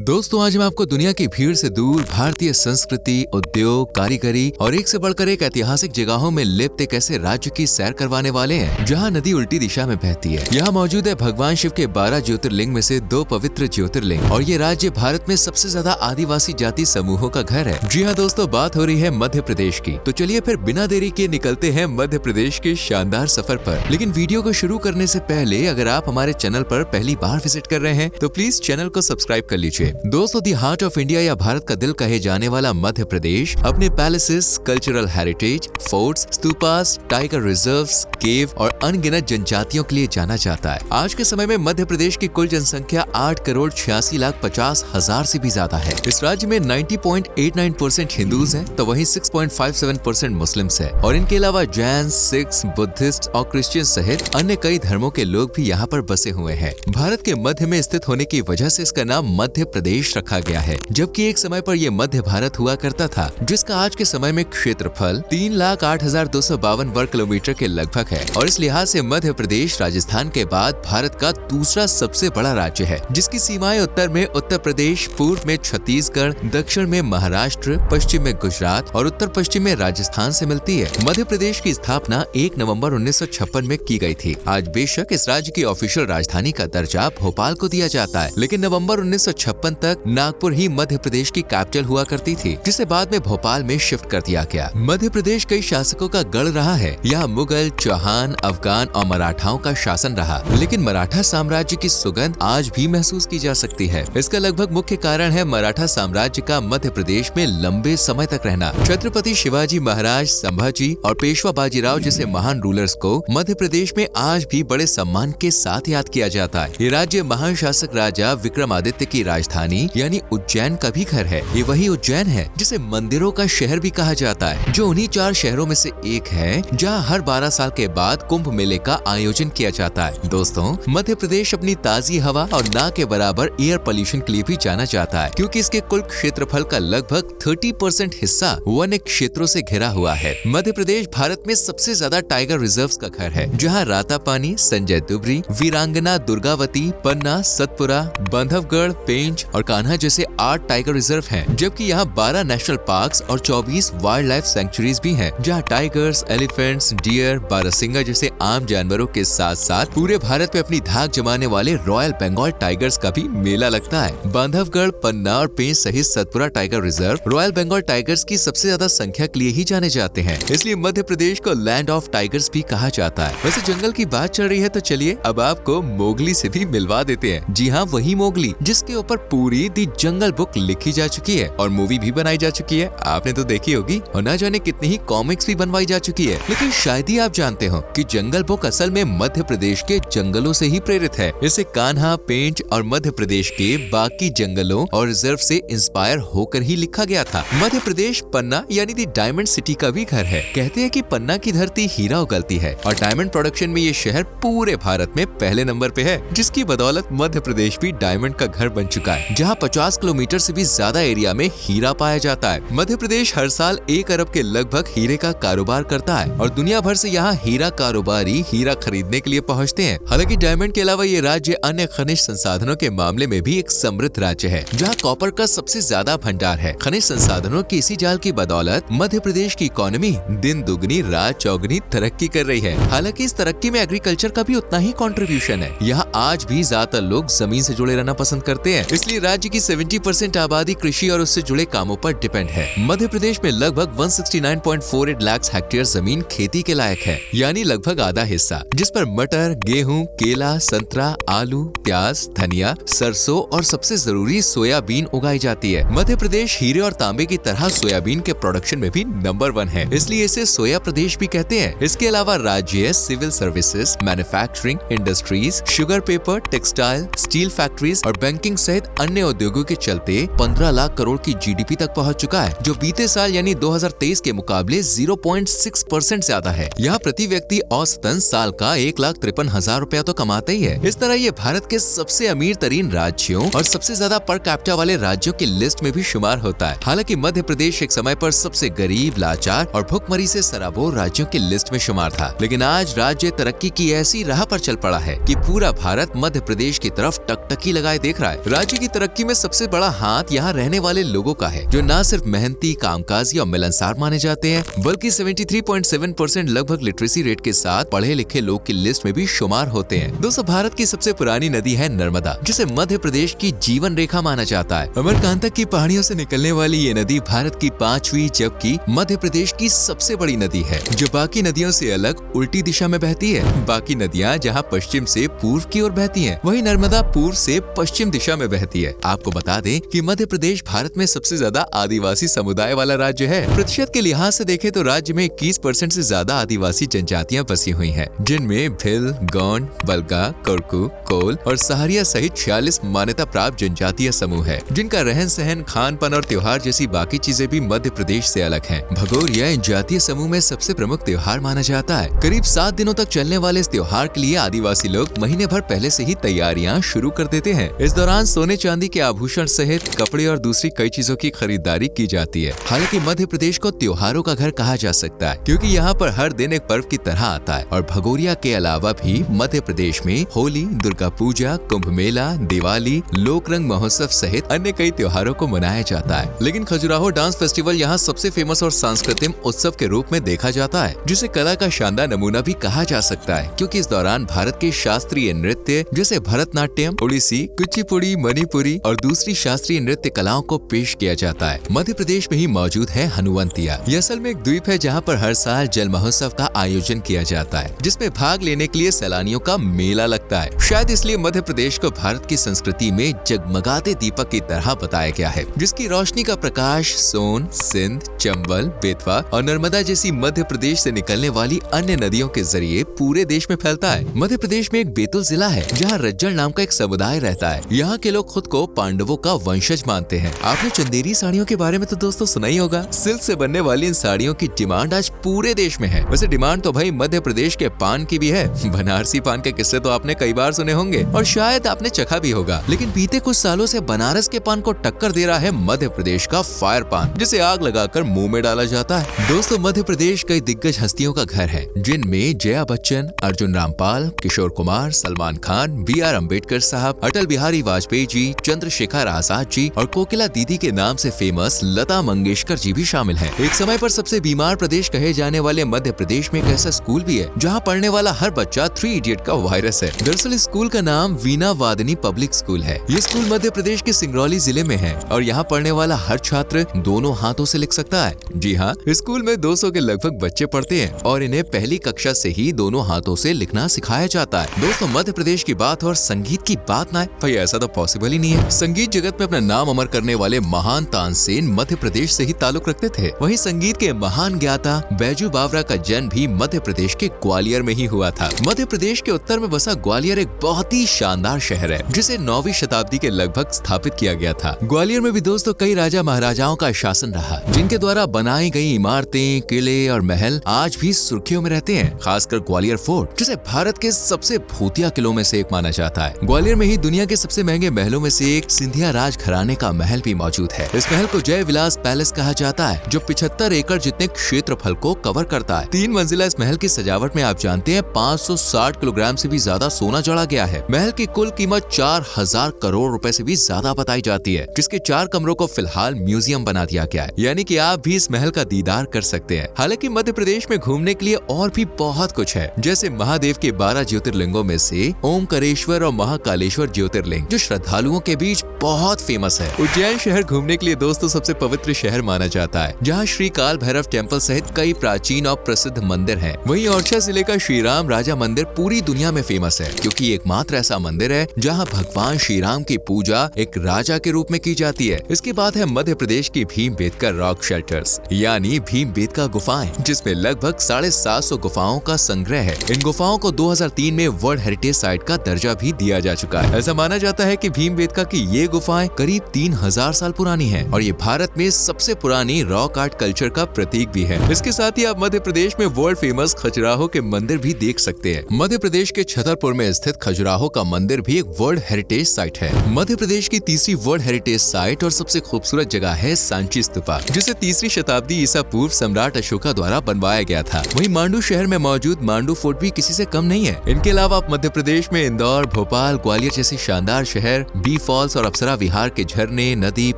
दोस्तों आज हम आपको दुनिया की भीड़ से दूर भारतीय संस्कृति, उद्योग, कारीगरी और एक से बढ़कर एक ऐतिहासिक जगहों में लिप्त एक ऐसे राज्य की सैर करवाने वाले हैं जहां नदी उल्टी दिशा में बहती है। यहाँ मौजूद है भगवान शिव के 12 ज्योतिर्लिंग में से 2 पवित्र ज्योतिर्लिंग और ये राज्य भारत में सबसे ज्यादा आदिवासी जाति समूहों का घर है। जी हाँ दोस्तों, बात हो रही है मध्य प्रदेश की। तो चलिए फिर बिना देरी के निकलते हैं मध्य प्रदेश के शानदार सफर पर। लेकिन वीडियो को शुरू करने से पहले अगर आप हमारे चैनल पर पहली बार विजिट कर रहे हैं तो प्लीज चैनल को सब्सक्राइब कर लीजिए। दोस्तों दी हार्ट ऑफ इंडिया या भारत का दिल कहे जाने वाला मध्य प्रदेश अपने palaces, cultural heritage, forts, stupas, tiger reserves, cave और अनगिनत जनजातियों के लिए जाना जाता है। आज के समय में मध्य प्रदेश की कुल जनसंख्या 8,86,50,000 से भी ज्यादा है। इस राज्य में 90.89% हिंदूज हैं, तो वहीं 6.57% मुस्लिम्स हैं और इनके अलावा जैन, सिख्स, बुद्धिस्ट और क्रिश्चियन सहित अन्य कई धर्मों के लोग भी यहाँ पर बसे हुए हैं। भारत के मध्य में स्थित होने की वजह से इसका नाम मध्य प्रदेश रखा गया है, जबकि एक समय पर यह मध्य भारत हुआ करता था, जिसका आज के समय में क्षेत्रफल 3,08,252 वर्ग किलोमीटर के लगभग है और इस लिहाज से मध्य प्रदेश राजस्थान के बाद भारत का दूसरा सबसे बड़ा राज्य है, जिसकी सीमाएं उत्तर में उत्तर प्रदेश, पूर्व में छत्तीसगढ़, दक्षिण में महाराष्ट्र, पश्चिम में गुजरात और उत्तर पश्चिम में राजस्थान से मिलती है। मध्य प्रदेश की स्थापना 1 नवंबर 1956 में की गई थी। आज बेशक इस राज्य की ऑफिशियल राजधानी का दर्जा भोपाल को दिया जाता है, लेकिन नवंबर 1956 तक नागपुर ही मध्य प्रदेश की कैपिटल हुआ करती थी, जिसे बाद में भोपाल में शिफ्ट कर दिया गया। मध्य प्रदेश कई शासकों का गढ़ रहा है। यहाँ मुगल, चौहान, अफगान और मराठाओं का शासन रहा, लेकिन मराठा साम्राज्य की सुगंध आज भी महसूस की जा सकती है। इसका लगभग मुख्य कारण है मराठा साम्राज्य का मध्य प्रदेश में लंबे समय तक रहना। छत्रपति शिवाजी महाराज, संभाजी और पेशवा बाजीराव जैसे महान रूलर्स को मध्य प्रदेश में आज भी बड़े सम्मान के साथ याद किया जाता है। ये राज्य महान शासक राजा विक्रमादित्य की राजधानी यानी उज्जैन का भी घर है। ये वही उज्जैन है जिसे मंदिरों का शहर भी कहा जाता है, जो उन्हीं 4 शहरों में से एक है जहां हर 12 साल के बाद कुंभ मेले का आयोजन किया जाता है। दोस्तों मध्य प्रदेश अपनी ताजी हवा और ना के बराबर एयर पोल्यूशन के लिए भी जाना जाता है, क्योंकि इसके कुल क्षेत्रफल का लगभग 30% हिस्सा वन्य क्षेत्रों से घिरा हुआ है। मध्य प्रदेश भारत में सबसे ज्यादा टाइगर रिजर्व्स का घर है, जहाँ रातापानी, संजय दुबरी, वीरांगना दुर्गावती, पन्ना, सतपुरा, बांधवगढ़, पेंच और कान्हा जैसे 8 टाइगर रिजर्व हैं, जबकि यहाँ 12 नेशनल पार्क्स और 24 वाइल्ड लाइफ सेंचुरीज भी हैं, जहाँ टाइगर्स, एलिफेंट्स, डियर, बारहसिंगा जैसे आम जानवरों के साथ साथ पूरे भारत में अपनी धाक जमाने वाले रॉयल बंगाल टाइगर्स का भी मेला लगता है। बांधवगढ़, पन्ना और पेंच सहित Satpura tiger reserve royal Bengal tigers की सबसे ज्यादा संख्या के लिए ही जाने जाते हैं, इसलिए मध्य प्रदेश को लैंड ऑफ टाइगर्स भी कहा जाता है। वैसे जंगल की बात चल रही है तो चलिए अब आपको मोगली से भी मिलवा देते हैं। जी हाँ, वही मोगली जिसके ऊपर पूरी दी जंगल बुक लिखी जा चुकी है और मूवी भी बनाई जा चुकी है। आपने तो देखी होगी और ना जाने कितनी ही कॉमिक्स भी बनवाई जा चुकी है। लेकिन शायद ही आप जानते हो कि जंगल बुक असल में मध्य प्रदेश के जंगलों से ही प्रेरित है। इसे कान्हा, पेंच और मध्य प्रदेश के बाकी जंगलों और रिजर्व से इंस्पायर होकर ही लिखा गया था। मध्य प्रदेश पन्ना यानी दी डायमंड सिटी का भी घर है। कहते हैं कि पन्ना की धरती हीरा उगलती है और डायमंड प्रोडक्शन में ये शहर पूरे भारत में पहले नंबर पे है, जिसकी बदौलत मध्य प्रदेश भी डायमंड का घर बन चुका है, जहाँ 50 किलोमीटर से भी ज्यादा एरिया में हीरा पाया जाता है। मध्य प्रदेश हर साल 1 अरब के लगभग हीरे का कारोबार करता है और दुनिया भर से यहाँ हीरा कारोबारी हीरा खरीदने के लिए पहुँचते हैं। हालांकि डायमंड के अलावा ये राज्य अन्य खनिज संसाधनों के मामले में भी एक समृद्ध राज्य है, जहाँ कॉपर का सबसे ज्यादा भंडार है। खनिज संसाधनों की इसी जाल की बदौलत मध्य प्रदेश की इकोनॉमी दिन दुगनी रात चौगनी तरक्की कर रही है। हालांकि इस तरक्की में एग्रीकल्चर का भी उतना ही कंट्रीब्यूशन है। यहाँ आज भी ज्यादातर लोग जमीन से जुड़े रहना पसंद करते हैं, इसलिए राज्य की 70% आबादी कृषि और उससे जुड़े कामों पर डिपेंड है। मध्य प्रदेश में लगभग 169.48 लाख हेक्टेयर जमीन खेती के लायक है, यानी लगभग आधा हिस्सा, जिस पर मटर, गेहूं, केला, संतरा, आलू, प्याज, धनिया, सरसों और सबसे जरूरी सोयाबीन उगाई जाती है। मध्य प्रदेश हीरे और तांबे की तरह सोयाबीन के प्रोडक्शन में भी नंबर 1 है, इसलिए इसे सोया प्रदेश भी कहते हैं। इसके अलावा राज्य civil services, manufacturing, industries, sugar paper, textile, steel factories और बैंकिंग सहित अन्य उद्योगों के चलते 15 लाख करोड़ की जीडीपी तक पहुंच चुका है, जो बीते साल यानी 2023 के मुकाबले 0.6% ज्यादा है। यहाँ प्रति व्यक्ति औसतन साल का 1,53,000 रुपया तो कमाते ही है। इस तरह ये भारत के सबसे अमीर तरीन राज्यों और सबसे ज्यादा पर कैपिटा वाले राज्यों की लिस्ट में भी शुमार होता है। हालांकि मध्य प्रदेश एक समय पर सबसे गरीब, लाचार और भुखमरी से सराबोर राज्यों की लिस्ट में शुमार था, लेकिन आज राज्य तरक्की की ऐसी राह पर चल पड़ा है कि पूरा भारत मध्य प्रदेश की तरफ टकटकी लगाए देख रहा है। राज्य की तरक्की में सबसे बड़ा हाथ यहाँ रहने वाले लोगों का है, जो न सिर्फ मेहनती, कामकाजी और मिलनसार माने जाते हैं, बल्कि 73.7% लगभग लिटरेसी रेट के साथ पढ़े लिखे लोग की लिस्ट में भी शुमार होते हैं। दोस्तों, भारत की सबसे पुरानी नदी है नर्मदा, जिसे मध्य प्रदेश की जीवन रेखा माना जाता है। अमरकांटक की पहाड़ियों से निकलने वाली ये नदी भारत की 5वीं जबकि मध्य प्रदेश की सबसे बड़ी नदी है, जो बाकी नदियों से अलग उल्टी दिशा में बहती है। बाकी नदियाँ जहाँ पश्चिम से पूर्व की ओर बहती हैं, वहीं नर्मदा पूर्व से पश्चिम दिशा में बहती है। आपको बता दें कि मध्य प्रदेश भारत में सबसे ज्यादा आदिवासी समुदाय वाला राज्य है। प्रतिशत के लिहाज से देखें तो राज्य में 21% से ज्यादा आदिवासी जनजातियां बसी हुई हैं, जिनमें भिल, गोंड, बलगा, कोरकू, कोल और सहारिया सहित 46 मान्यता प्राप्त जनजातीय समूह है, जिनका रहन सहन, खान पान और त्योहार जैसी बाकी चीजें भी मध्य प्रदेश से अलग हैं। भगोरिया इन जातीय समूह में सबसे प्रमुख त्योहार माना जाता है। करीब 7 दिनों तक चलने वाले इस त्योहार के लिए आदिवासी लोग महीने भर पहले से ही तैयारियां शुरू कर देते हैं। इस दौरान सोने चांदी के आभूषण सहित कपड़े और दूसरी कई चीजों की खरीदारी की जाती है। हालांकि मध्य प्रदेश को त्योहारों का घर कहा जा सकता है, क्योंकि यहाँ पर हर दिन एक पर्व की तरह आता है। और भगोरिया के अलावा भी मध्य प्रदेश में होली, दुर्गा पूजा, कुंभ मेला, दिवाली, लोक रंग महोत्सव सहित अन्य कई त्योहारों को मनाया जाता है। लेकिन खजुराहो डांस फेस्टिवल यहाँ सबसे फेमस और सांस्कृतिक उत्सव के रूप में देखा जाता है, जिसे कला का शानदार नमूना भी कहा जा सकता है, क्योंकि इस दौरान भारत के शास्त्रीय नृत्य जैसे भरतनाट्यम, ओडिसी, कुचिपुड़ी, मणिपुरी और दूसरी शास्त्रीय नृत्य कलाओं को पेश किया जाता है। मध्य प्रदेश में ही मौजूद है हनुवंतिया। ये असल में एक द्वीप है जहाँ पर हर साल जल महोत्सव का आयोजन किया जाता है, जिसमें भाग लेने के लिए सैलानियों का मेला लगता है। शायद इसलिए मध्य प्रदेश को भारत की संस्कृति में जगमगाते दीपक की तरह बताया गया है, जिसकी रोशनी का प्रकाश सोन, सिंध, चंबल, बेतवा और नर्मदा जैसी मध्य प्रदेश से निकलने वाली अन्य नदियों के जरिए पूरे देश में फैलता है। मध्य प्रदेश में एक बैतूल जिला है, जहाँ रज्जल नाम का एक समुदाय रहता है। यहाँ के लोग खुद को पांडवों का वंशज मानते हैं। आपने चंदेरी साड़ियों के बारे में तो दोस्तों सुना ही होगा। सिल्क से बनने वाली इन साड़ियों की डिमांड आज पूरे देश में है। वैसे डिमांड तो भाई मध्य प्रदेश के पान की भी है। बनारसी पान के किस्से तो आपने कई बार सुने होंगे और शायद आपने चखा भी होगा। लेकिन बीते कुछ सालों से बनारस के पान को टक्कर दे रहा है मध्य प्रदेश का फायर पान, जिसे आग लगाकर मुंह में डाला जाता है। दोस्तों, मध्य प्रदेश कई दिग्गज हस्तियों का घर है, जिनमें जया बच्चन, अर्जुन रामपाल, किशोर कुमार, सलमान खान, B.R. अम्बेडकर साहब, अटल बिहारी वाजपेयी जी, चंद्रशेखर आजाद जी और कोकिला दीदी के नाम से फेमस लता मंगेशकर जी भी शामिल हैं। एक समय पर सबसे बीमार प्रदेश कहे जाने वाले मध्य प्रदेश में एक ऐसा स्कूल भी है जहां पढ़ने वाला हर बच्चा 3 इडियट का वायरस है। दरअसल इस स्कूल का नाम वीणा वादनी पब्लिक स्कूल है। ये स्कूल मध्य प्रदेश के सिंगरौली जिले में है और यहाँ पढ़ने वाला हर छात्र दोनों हाथों से लिख सकता है। जी हाँ, स्कूल में 200 के लगभग बच्चे पढ़ते हैं और इन्हें पहली कक्षा से ही दोनों हाथों से लिखना सिखाया जाता है। दोस्तों, मध्य प्रदेश की बात और संगीत की बात ना है भाई, ऐसा तो पॉसिबल ही नहीं है। संगीत जगत में अपना नाम अमर करने वाले महान तानसेन मध्य प्रदेश से ही ताल्लुक रखते थे। वहीं संगीत के महान ज्ञाता बैजू बावरा का जन्म भी मध्य प्रदेश के ग्वालियर में ही हुआ था। मध्य प्रदेश के उत्तर में बसा ग्वालियर एक बहुत ही शानदार शहर है, जिसे 9वीं शताब्दी के लगभग स्थापित किया गया था। ग्वालियर में भी दोस्तों कई राजा महाराजाओं का शासन रहा, जिनके द्वारा बनाई गई इमारतें, किले और महल आज भी सुर्खियों में रहते हैं। खासकर ग्वालियर फोर्ट, जिसे भारत के सबसे भूतिया किलों में से एक माना जाता है। ग्वालियर में ही दुनिया के सबसे महंगे महलों में से एक सिंधिया राज घराने का महल भी मौजूद है। इस महल को जय विलास पैलेस कहा जाता है, जो 75 एकड़ जितने क्षेत्रफल को कवर करता है। 3 मंजिला इस महल की सजावट में आप जानते हैं 560 किलोग्राम से भी ज्यादा सोना जड़ा गया है। महल की कुल कीमत 4000 करोड़ रुपए से भी ज्यादा बताई जाती है, जिसके 4 कमरों को फिलहाल म्यूजियम बना दिया गया है, यानी कि आप भी इस महल का दीदार कर सकते हैं। हालांकि मध्य प्रदेश में घूमने के लिए और भी बहुत कुछ है, जैसे महादेव के 12 ज्योतिर्लिंगों में से ओमकारेश्वर और महाकालेश्वर ज्योतिर्लिंग, जो श्रद्धालुओं के बीच बहुत फेमस है। उज्जैन शहर घूमने के लिए दोस्तों सबसे पवित्र शहर माना जाता है, जहाँ श्री काल भैरव टेम्पल सहित कई प्राचीन और प्रसिद्ध मंदिर हैं। वहीं ओरछा जिले का श्री राम राजा मंदिर पूरी दुनिया में फेमस है, क्योंकि एकमात्र ऐसा मंदिर है जहाँ भगवान श्री राम की पूजा एक राजा के रूप में की जाती है। इसके बाद है मध्य प्रदेश की भीमबेटका रॉक शेल्टर्स, यानी भीमबेटका गुफाएं, जिसमें लगभग 750 गुफाओं का संग्रह है। इन गुफाओं को 2003 में वर्ल्ड हेरिटेज साइट का दर्जा भी दिया जा चुका है। ऐसा माना जाता है कि भीमबेटका की ये गुफाएं करीब 3000 साल पुरानी हैं और ये भारत में सबसे पुरानी रॉक आर्ट कल्चर का प्रतीक भी है। इसके साथ ही आप मध्य प्रदेश में वर्ल्ड फेमस खजुराहो के मंदिर भी देख सकते हैं। मध्य प्रदेश के छतरपुर में स्थित खजुराहो का मंदिर भी एक वर्ल्ड हेरिटेज साइट है। मध्य प्रदेश की तीसरी वर्ल्ड हेरिटेज साइट और सबसे खूबसूरत जगह है सांची स्तूपा, जिसे 3री शताब्दी ईसा पूर्व सम्राट अशोका द्वारा बनवाया गया था। वहीं मांडू शहर में मौजूद मांडू फोर्ट भी किसी से कम नहीं है। इनके अलावा आप मध्य प्रदेश में इंदौर, भोपाल, ग्वालियर जैसे शानदार शहर, बी फॉल्स और अप्सरा विहार के झरने, नदी,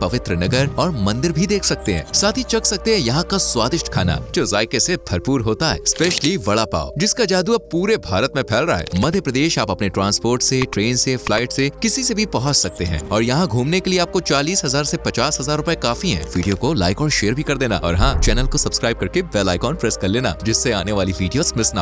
पवित्र नगर और मंदिर भी देख सकते हैं। साथ ही चख सकते हैं यहाँ का स्वादिष्ट खाना जो जायके से भरपूर होता है, स्पेशली वड़ा पाव, जिसका जादू अब पूरे भारत में फैल रहा है। मध्य प्रदेश आप अपने ट्रांसपोर्ट से, ट्रेन से, फ्लाइट से, किसी से भी पहुँच सकते हैं और यहाँ घूमने के लिए आपको 40,000 से 50,000 रुपए काफी है। वीडियो को लाइक और शेयर भी कर देना और हाँ, चैनल को सब्सक्राइब करके बेल आइकॉन प्रेस कर लेना जिससे आने वाली वीडियोस मिस ना हो।